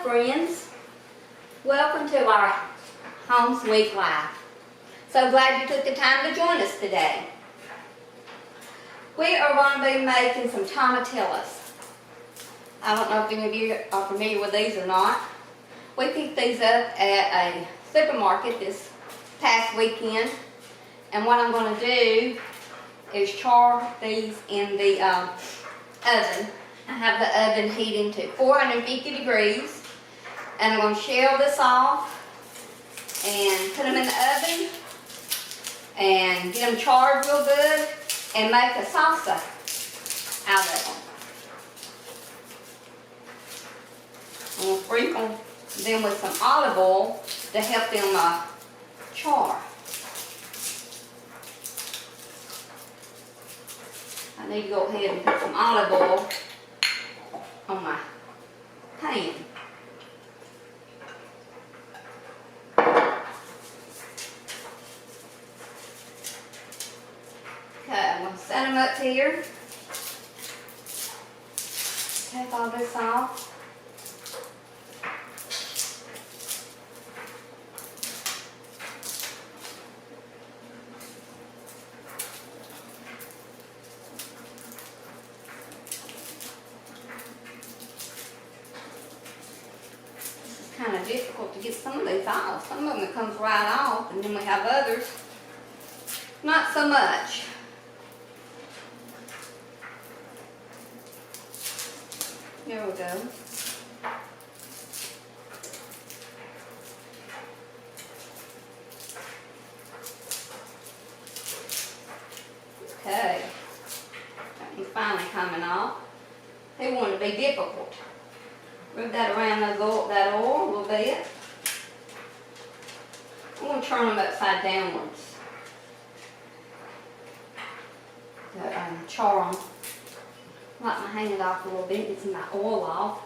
friends, welcome to our Home Sweet Life. So glad you took the time to join us today. We are going to be making some tomatillos. I don't know if any of you are familiar with these or not. We picked these up at a supermarket this past weekend, and what I'm going to do is char these in the oven. I have the oven heating to 450 degrees, and I'm going to shell this off and put them in the oven and get them charred real good and make a salsa out of them. I'm going to sprinkle them with some olive oil to help them char. I need to go ahead and put some olive oil on my pan. Okay, I'm going to set them up here. Take all this off. Kind of difficult to get some of these off. Some of them it comes right off, and then we have others not so much. There we go. Okay, that one's finally coming off. They want to be difficult. Rub that around that oil a little bit. I'm going to turn them upside downwards to char them. Wipe my hand off a little bit, get some of my oil off.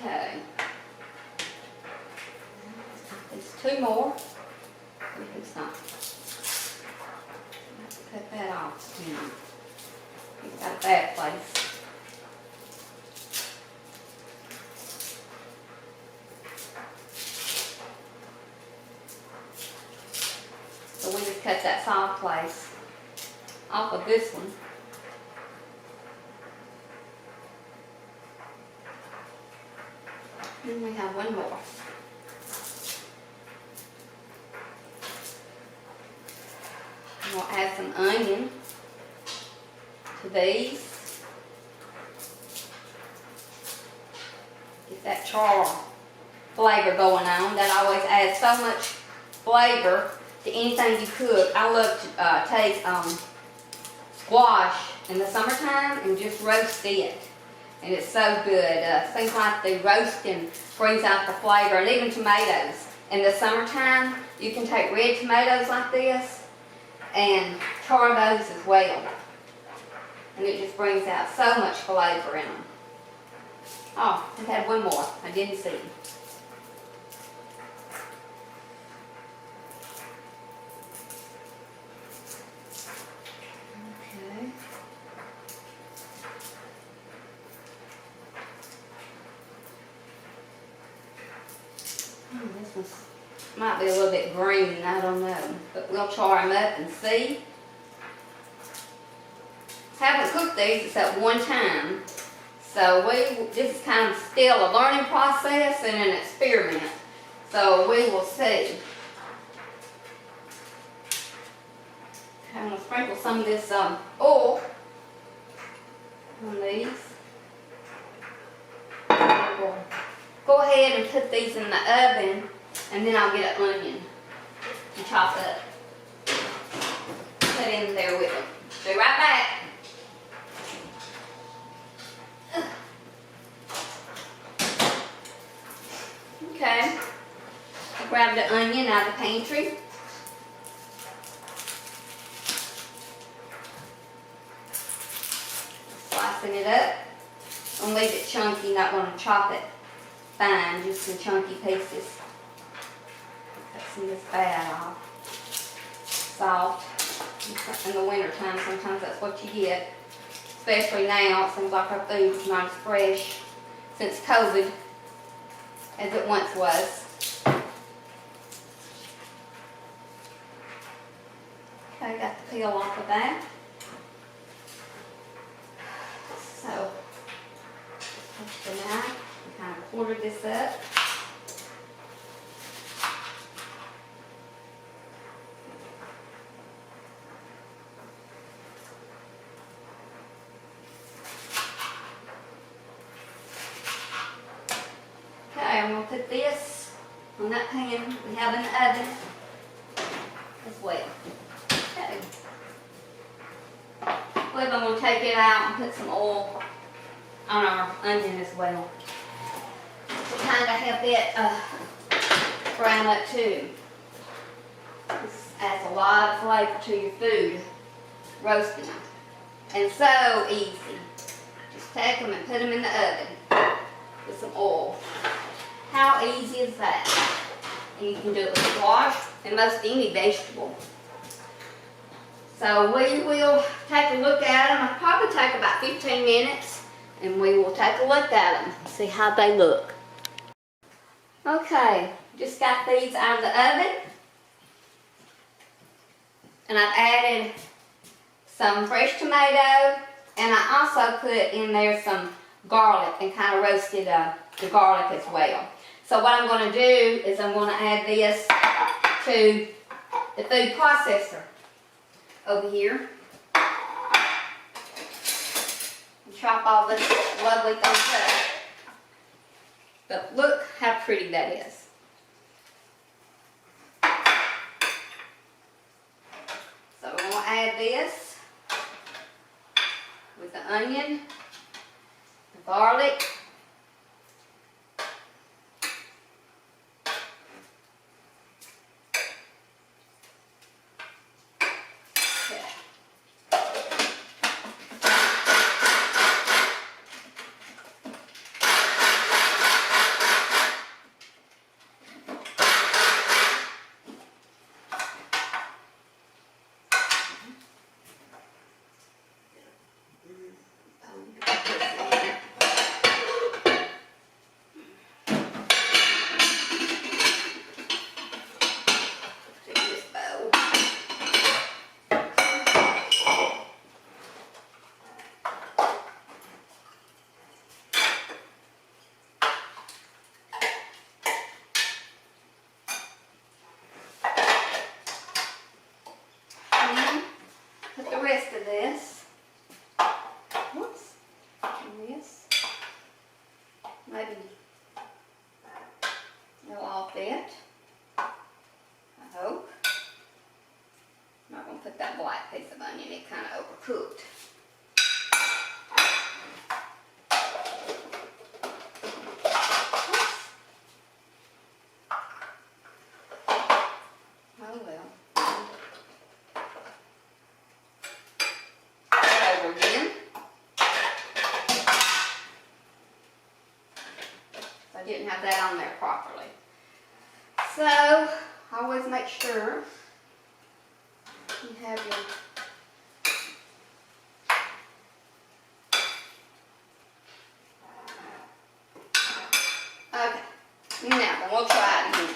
Okay, there's two more. It's not. I have to cut that off. It's got a bad place. So we just cut that soft place off of this one. Then we have one more. We'll add some onion to these. Get that char flavor going on. That always adds so much flavor to anything you cook. I love to take squash in the summertime and just roast it. And it's so good. Things like the roasting brings out the flavor, and even tomatoes. In the summertime, you can take red tomatoes like this and char those as well. And it just brings out so much flavor in them. Oh, I had one more. I didn't see. Okay. This one might be a little bit green, I don't know, but we'll char them up and see. Haven't cooked these except one time, so this is kind of still a learning process and an experiment, so we will see. Okay, I'm going to sprinkle some of this oil on these. We'll go ahead and put these in the oven, and then I'll get an onion and chop up. Put in there with them. Be right back. Okay, I grabbed the onion out of the pantry. Slicing it up. I'm gonna leave it chunky, not gonna chop it fine, just some chunky pieces. Cut some of this fat off. Salt. In the winter time, sometimes that's what you get. Especially now, it seems like our food is not as fresh since COVID as it once was. Okay, got the peel off of that. So, take the knife and kind of quarter this up. Okay, I'm going to put this on that pan we have in the oven as well. Okay. Well, I'm going to take it out and put some oil on our onion as well to kind of help it brown up too. This adds a lot of flavor to your food, roasting them. And so easy. Just take them and put them in the oven with some oil. How easy is that? And you can do it with squash and most any vegetable. So we will take a look at them. It'll probably take about 15 minutes and we will take a look at them, see how they look. Okay, just got these out of the oven. And I've added some fresh tomato, and I also put in there some garlic and kind of roasted the garlic as well. So what I'm going to do is I'm going to add this to the food processor over here. And chop all this lovely things up. But look how pretty that is. So I'm going to add this with the onion, the garlic, put the rest of this. Whoops. And this. Maybe no all fit. I hope. I'm not going to put that black piece of onion. It kind of overcooked. Oh well. Again. So I didn't have that on there properly. So always make sure you have your okay. Now then we'll try it again.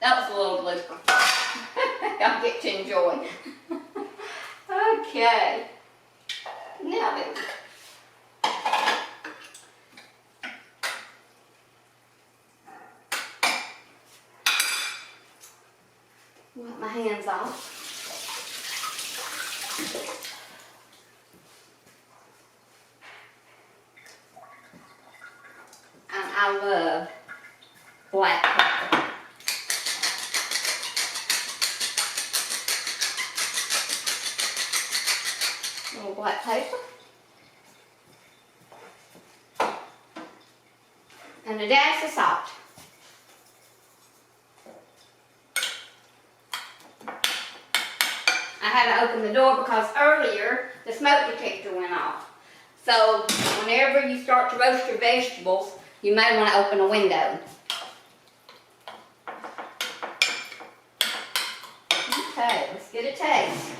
That was a little blooper. Y'all get to enjoy. Okay. Now then. Wipe my hands off. And I love black pepper. Little black pepper. and a dash of salt. I had to open the door because earlier the smoke detector went off. So whenever you start to roast your vegetables, you may want to open a window. Okay, let's get a taste.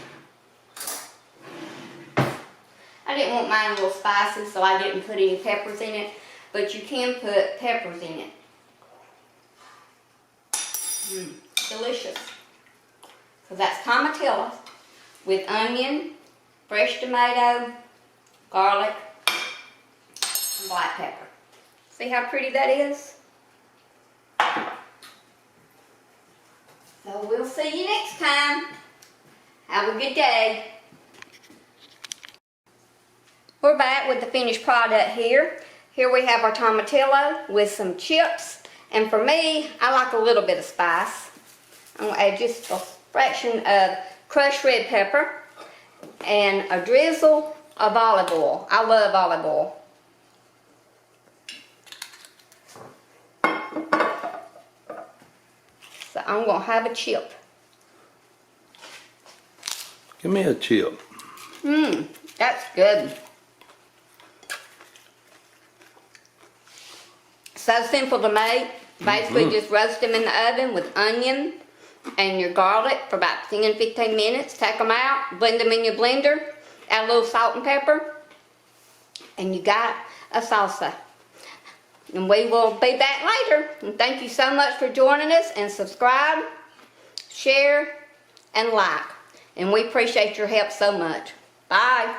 I didn't want mine a little spicy, so I didn't put any peppers in it, but you can put peppers in it. Delicious. So that's tomatillo with onion, fresh tomato, garlic, and black pepper. See how pretty that is? So we'll see you next time. Have a good day. We're back with the finished product here. Here we have our tomatillo with some chips. And for me, I like a little bit of spice. I'm going to add just a fraction of crushed red pepper and a drizzle of olive oil. I love olive oil. So I'm going to have a chip. Give me a chip. That's good. So simple to make. Basically just roast them in the oven with onion and your garlic for about 10-15 minutes. Take them out, blend them in your blender, add a little salt and pepper, and you got a salsa. And we will be back later. And thank you so much for joining us, and subscribe, share, and like. And we appreciate your help so much. Bye.